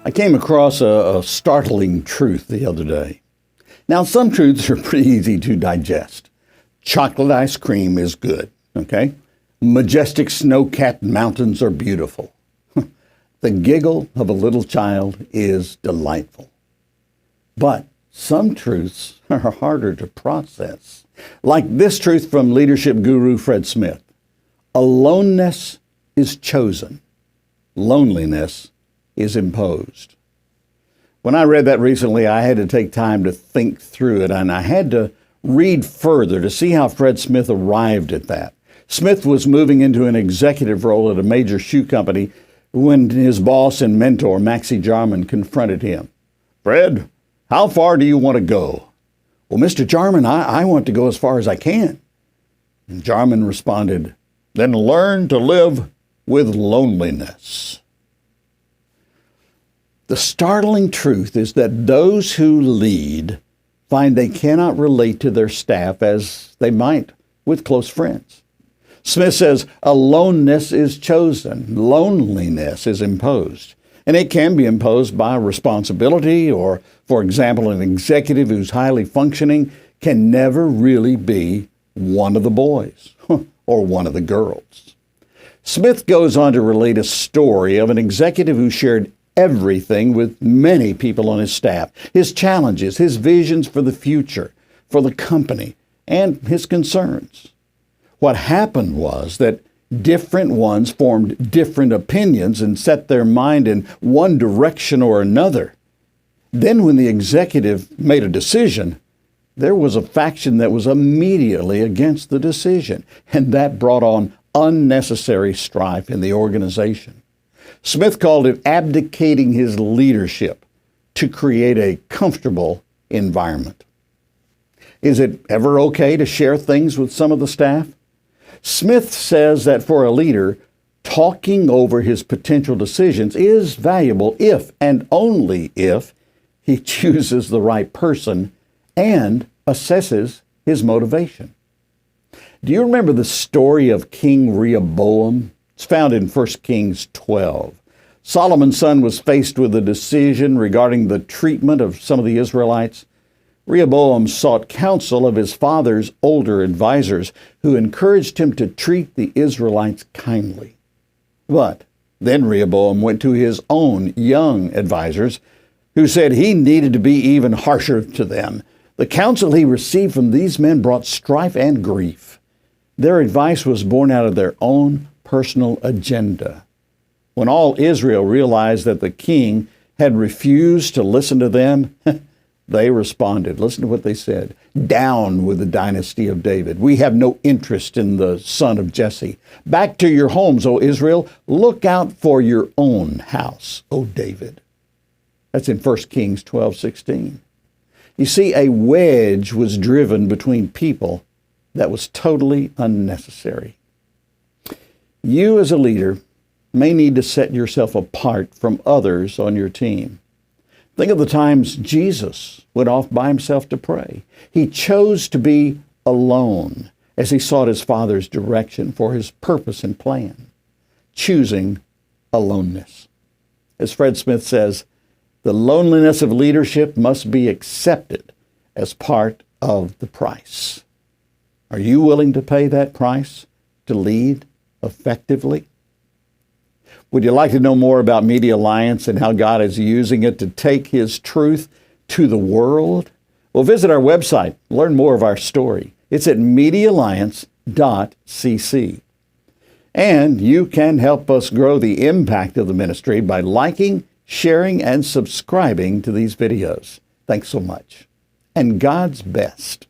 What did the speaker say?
I came across a startling truth the other day. Now, some truths are pretty easy to digest. Chocolate ice cream is good, okay? Majestic snow-capped mountains are beautiful. The giggle of a little child is delightful. But some truths are harder to process. Like this truth from leadership guru Fred Smith. Aloneness is chosen. Loneliness is imposed. When I read that recently, I had to take time to think through it, and I had to read further to see how Fred Smith arrived at that. Smith was moving into an executive role at a major shoe company when his boss and mentor, Maxie Jarman, confronted him. "Fred, how far do you want to go?" "Well, Mr. Jarman, I want to go as far as I can." And Jarman responded, "Then learn to live with loneliness." The startling truth is that those who lead find they cannot relate to their staff as they might with close friends. Smith says aloneness is chosen, loneliness is imposed. And it can be imposed by responsibility or, for example, an executive who's highly functioning can never really be one of the boys or one of the girls. Smith goes on to relate a story of an executive who shared everything with many people on his staff, his challenges, his visions for the future, for the company, and his concerns. What happened was that different ones formed different opinions and set their mind in one direction or another. Then when the executive made a decision, there was a faction that was immediately against the decision, and that brought on unnecessary strife in the organization. Smith called it abdicating his leadership to create a comfortable environment. Is it ever okay to share things with some of the staff? Smith says that for a leader, talking over his potential decisions is valuable if and only if he chooses the right person and assesses his motivation. Do you remember the story of King Rehoboam? It's found in 1 Kings 12. Solomon's son was faced with a decision regarding the treatment of some of the Israelites. Rehoboam sought counsel of his father's older advisors, who encouraged him to treat the Israelites kindly. But then Rehoboam went to his own young advisors, who said he needed to be even harsher to them. The counsel he received from these men brought strife and grief. Their advice was born out of their own personal agenda. When all Israel realized that the king had refused to listen to them, they responded. Listen to what they said. "Down with the dynasty of David. We have no interest in the son of Jesse. Back to your homes, O Israel. Look out for your own house, O David." That's in 1 Kings 12:16. You see, a wedge was driven between people that was totally unnecessary. You as a leader may need to set yourself apart from others on your team. Think of the times Jesus went off by himself to pray. He chose to be alone as he sought his Father's direction for his purpose and plan, choosing aloneness. As Fred Smith says, the loneliness of leadership must be accepted as part of the price. Are you willing to pay that price to lead effectively? Would you like to know more about Media Alliance and how God is using it to take his truth to the world? Well, visit our website. Learn more of our story. It's at MEDIALLIANCE.cc. And you can help us grow the impact of the ministry by liking, sharing, and subscribing to these videos. Thanks so much. And God's best.